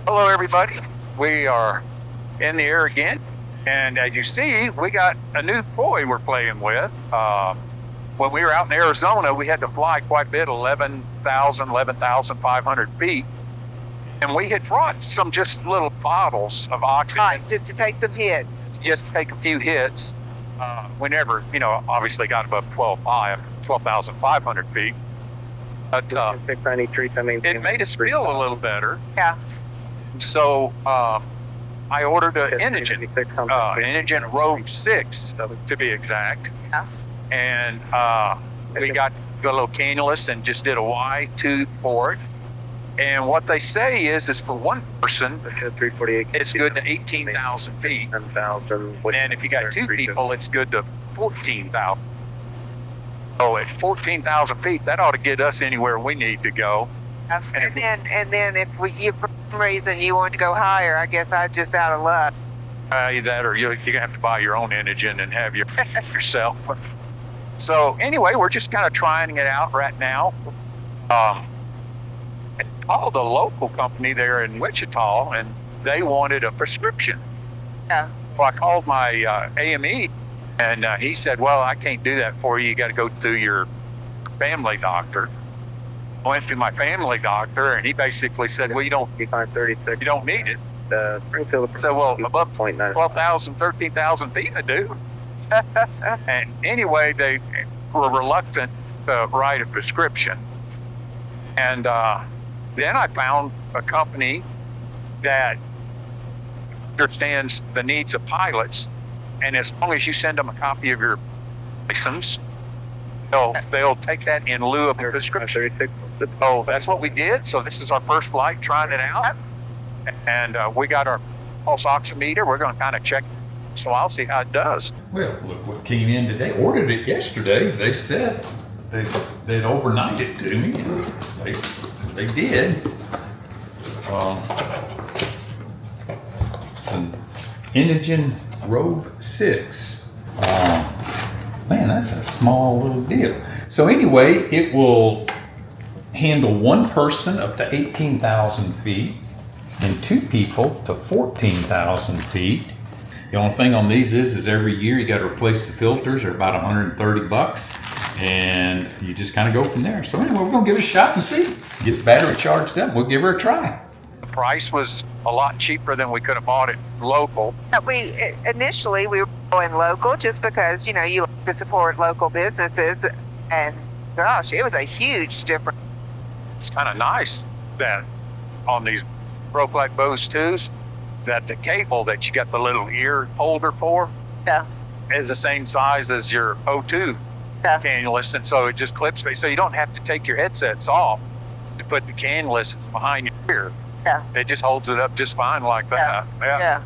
Hello, everybody. We are in the air again. And as you see, we got a new toy we're playing with. When we were out in Arizona, we had to fly quite a bit, 11,500 feet. And we had brought some just little bottles of oxygen. Right, to take some hits. Just take a few hits. We never, obviously got above 12,500 feet. But it made us feel a little better. Yeah. So I ordered an Inogen Rove 6 to be exact. Yeah. And we got the little cannulus and just did a Y tube for it. And what they say is for one person, it's good to 18,000 feet. And if you got two people, it's good to 14,000. So at 14,000 feet, that ought to get us anywhere we need to go. And then if you, for some reason you want to go higher, I guess I'm just out of luck. That or you're gonna have to buy your own Inogen and have yourself. So anyway, we're just kind of trying it out right now. I called the local company there in Wichita, and they wanted a prescription. Yeah. So I called my AME, and he said, "Well, I can't do that for you. You got to go through your family doctor." I went to my family doctor, and he basically said, "Well, you don't need it." So, well, above 12,000, 13,000 feet, I do. And anyway, they were reluctant to write a prescription. And then I found a company that understands the needs of pilots, and as long as you send them a copy of your license, they'll take that in lieu of a prescription. So that's what we did. So this is our first flight trying it out. And we got our pulse oximeter. We're going to kind of check. So I'll see how it does. Well, look what came in today. Ordered it yesterday. They said they'd overnight it to me, and they did. It's an Inogen Rove 6. Man, that's a small little deal. So anyway, it will handle one person up to 18,000 feet and two people to 14,000 feet. The only thing on these is every year you got to replace the filters. They're about $130, and you just kind of go from there. So anyway, we're gonna give it a shot and see. Get the battery charged up. We'll give her a try. The price was a lot cheaper than we could have bought it local. Initially we were going local just because, you like to support local businesses, and gosh, it was a huge difference. It's kind of nice that on these broke like Bose 2s, that the cable that you got the little ear holder for is the same size as your O2 cannulus, and so it just clips me. So you don't have to take your headsets off to put the cannulus behind your ear. Yeah. It just holds it up just fine like that. Yeah.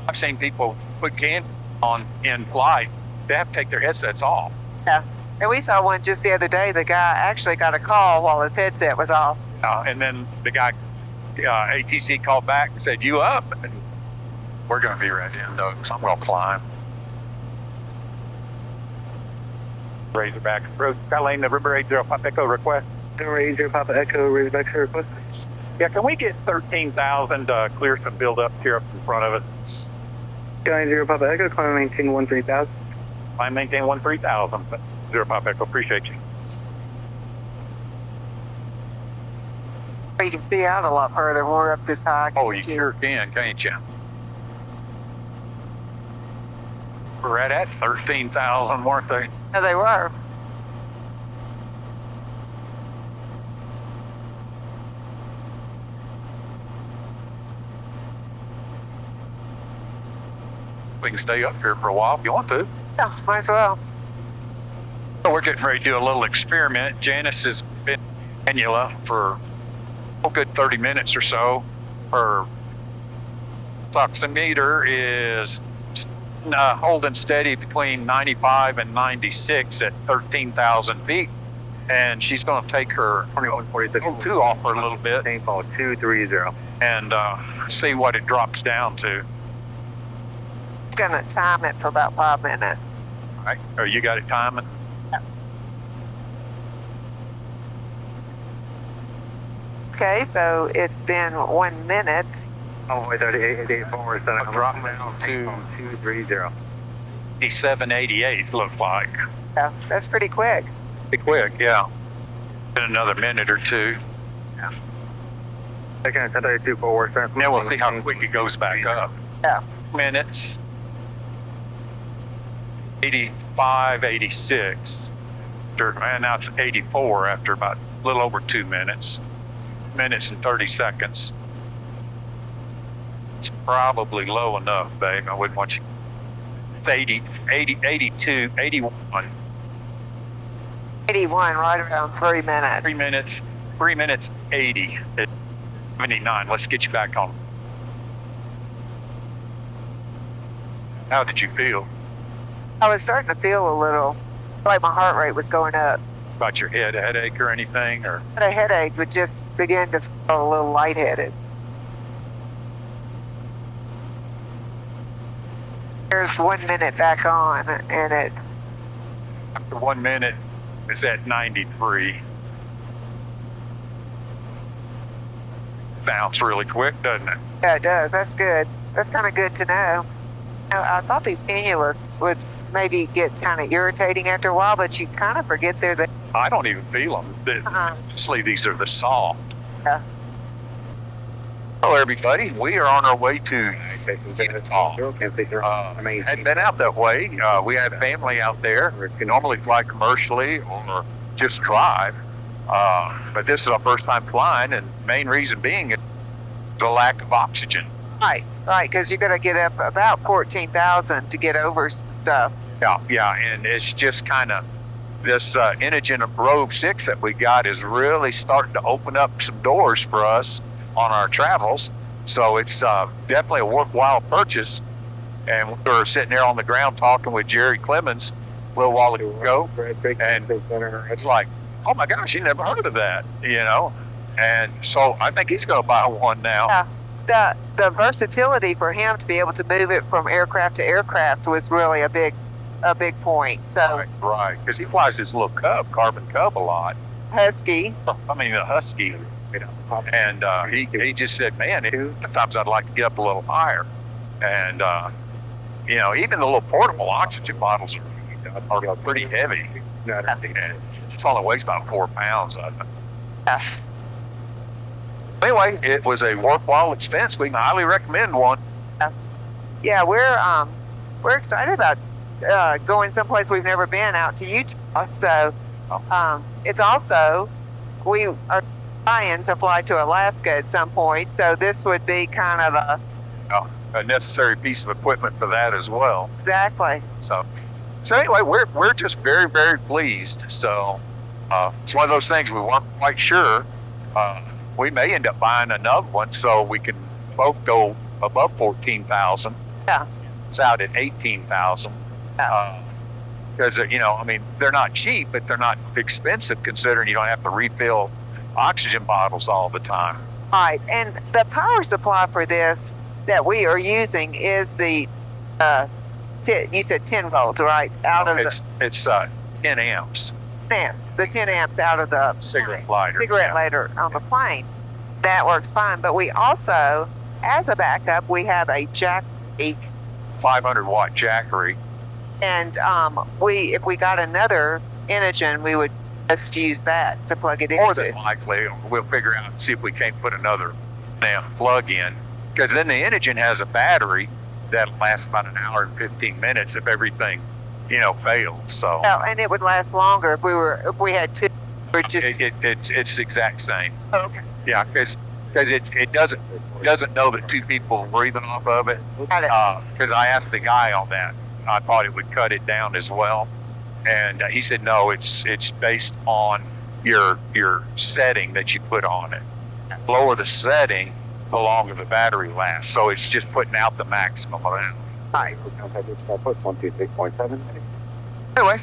I've seen people put cannulus on in flight. They have to take their headsets off. Yeah. And we saw one just the other day. The guy actually got a call while his headset was off. And then the guy, ATC called back and said, "You up?" And we're going to be ready in though, because I'm going to climb. Razorback approach. Skyline November 80 Papa Echo request. November 80 Papa Echo, Razorback request. Yeah, can we get 13,000 to clear some buildup here up in front of us? Skyline 0 Papa Echo, climb maintain 13,000. Climb maintain 13,000. 0 Papa Echo, appreciate you. You can see out a lot further when we're up this high. Oh, you sure can, can't you? We're right at 13,000, weren't they? Yeah, they were. We can stay up here for a while if you want to. Yeah, might as well. So we're getting ready to do a little experiment. Janis has been in cannula for a good 30 minutes or so. Her oximeter is holding steady between 95 and 96 at 13,000 feet. And she's going to take her O2 off her a little bit. 230. And see what it drops down to. I'm going to time it for about 5 minutes. All right. Oh, you got it timing? Okay, so it's been 1 minute. Oh, wait, 3884, so I'm dropping down to 230. 8788 looked like. Yeah, that's pretty quick. Pretty quick, yeah. In another minute or two. Taking a 1032 forward, sir. Then we'll see how quick it goes back up. Yeah. Minutes. 85, 86. Man, now it's 84 after about a little over 2 minutes. Minutes and 30 seconds. It's probably low enough, babe. I wouldn't want you. It's 80, 82, 81. 81, right around 3 minutes. 3 minutes, 80. 79. Let's get you back on. How did you feel I was starting to feel a little like my heart rate was going up. about your head, a headache or anything? Or But a headache would just begin to feel a little lightheaded. There's 1 minute back on, and it's after 1 minute, it's at 93. Bounce really quick, doesn't it? yeah, it does. That's good. That's kind of good to know. I thought these cannulas would maybe get kind of irritating after a while, but you kind of forget they're there. I don't even feel them. Honestly, these are the soft. Yeah. Hello, everybody. We are on our way to Hadn't hadn't been out that way. We have family out there. We normally fly commercially or just drive. But this is our first time flying, and main reason being is the lack of oxygen. Right, because you're going to get up about 14,000 to get over stuff. Yeah, and it's just kind of this Inogen Rove 6 that we got is really starting to open up some doors for us on our travels. So it's definitely a worthwhile purchase. And we were sitting there on the ground talking with Jerry Clemens a little while ago, and it's like, oh my gosh, you never heard of that, you know? And so I think he's going to buy one now. Yeah. The versatility for him to be able to move it from aircraft to aircraft was really a big point. So Right, because he flies this little Carbon Cub a lot. Husky, I mean, the Husky. And he just said, man, sometimes I'd like to get up a little higher. And, you know, even the little portable oxygen bottles are pretty heavy. And it's only weighs about 4 pounds. Anyway, it was a worthwhile expense. We can highly recommend one. yeah, we're excited about going someplace we've never been, out to Utah. So it's also, we are trying to fly to Alaska at some point. So this would be kind of A necessary piece of equipment for that as well. exactly. So anyway, we're just very, very pleased. So it's one of those things we weren't quite sure. We may end up buying another one so we can both go above 14,000. Yeah. It's out at 18,000. Because you know, I mean, they're not cheap, but they're not expensive considering you don't have to refill oxygen bottles all the time. Right, and the power supply for this that we are using is the, you said 10 volts, right? Out of It's 10 amps. the amps, the 10 amps out of the Cigarette lighter. cigarette lighter on the plane. That works fine, but we also, as a backup, we have a jack, 500 watt jackery. and if we got another Inogen, we would just use that to plug it More into. than likely, we'll figure out and see if we can't put another amp plug in. Because then the Inogen has a battery that'll last about an hour and 15 minutes if everything, you know, fails. So Oh, and it would last longer if we had two. We're just it's the exact same. okay. Yeah, because it doesn't know that two people are breathing off of it. Got it. Because I asked the guy on that, I thought it would cut it down as well, and he said no, it's based on your setting that you put on it. The lower the setting, the longer the battery lasts. So it's just putting out the maximum amount. Right. Anyway,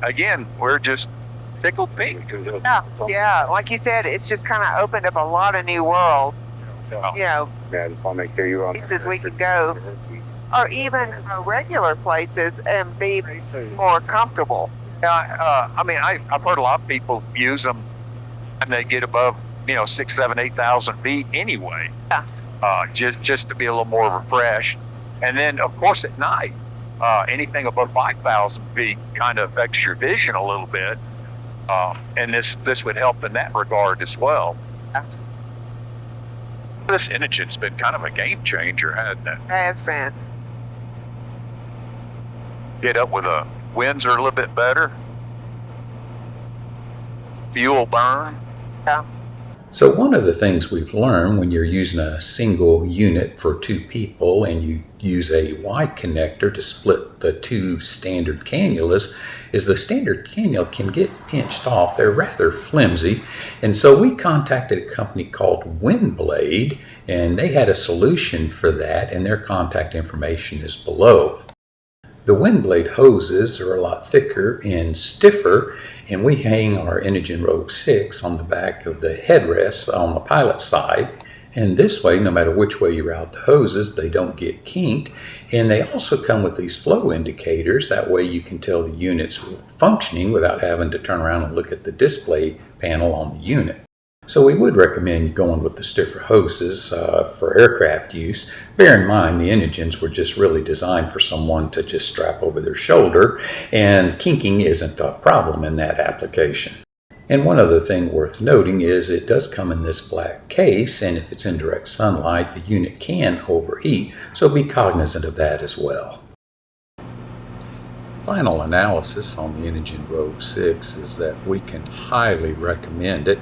again, we're just tickled pink. Yeah, like you said, it's just kind of opened up a lot of new worlds. Well, You know, Yeah, just want to make sure you're on. places we could go, or even regular places, and be more comfortable. I mean, I've heard a lot of people use them and they get above 6, 7, 8,000 feet anyway. Yeah. Just to be a little more refreshed. And then, of course, at night, anything above 5,000 feet kind of affects your vision a little bit. And this would help in that regard as well. Yeah. This Inogen's been kind of a game changer, hasn't it? It's been. Get up with the winds are a little bit better. Fuel burn. Yeah. So one of the things we've learned when you're using a single unit for 2 people and you use a wide connector to split the 2 standard cannulas is the standard cannula can get pinched off. They're rather flimsy. And so we contacted a company called Windblade, and they had a solution for that, and their contact information is below. The Windblade hoses are a lot thicker and stiffer, and we hang our Inogen Rove 6 on the back of the headrest on the pilot side. And this way, no matter which way you route the hoses, they don't get kinked. And they also come with these flow indicators. That way you can tell the unit's functioning without having to turn around and look at the display panel on the unit. So we would recommend going with the stiffer hoses for aircraft use. Bear in mind, the Inogens were just really designed for someone to just strap over their shoulder, and kinking isn't a problem in that application. And one other thing worth noting is it does come in this black case, and if it's in direct sunlight, the unit can overheat, so be cognizant of that as well. Final analysis on the Inogen Rove 6 is that we can highly recommend it,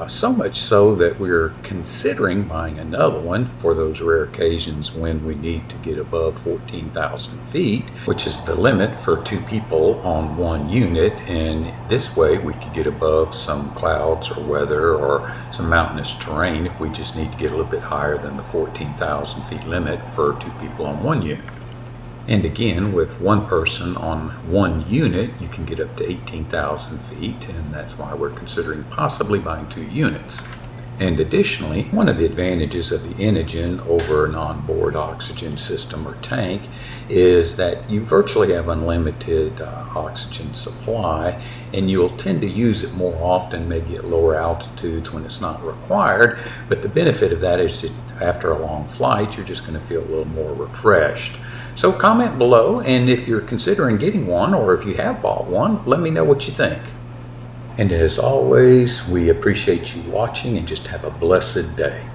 so much so that we're considering buying another one for those rare occasions when we need to get above 14,000 feet, which is the limit for 2 people on 1 unit, and this way we could get above some clouds or weather or some mountainous terrain if we just need to get a little bit higher than the 14,000 feet limit for 2 people on 1 unit. And again, with 1 person on 1 unit, you can get up to 18,000 feet, and that's why we're considering possibly buying 2 units. And additionally, one of the advantages of the Inogen over an onboard oxygen system or tank is that you virtually have unlimited oxygen supply, and you'll tend to use it more often, maybe at lower altitudes when it's not required. But the benefit of that is that after a long flight, you're just going to feel a little more refreshed. So comment below, and if you're considering getting one, or if you have bought one, let me know what you think. And as always, we appreciate you watching, and just have a blessed day.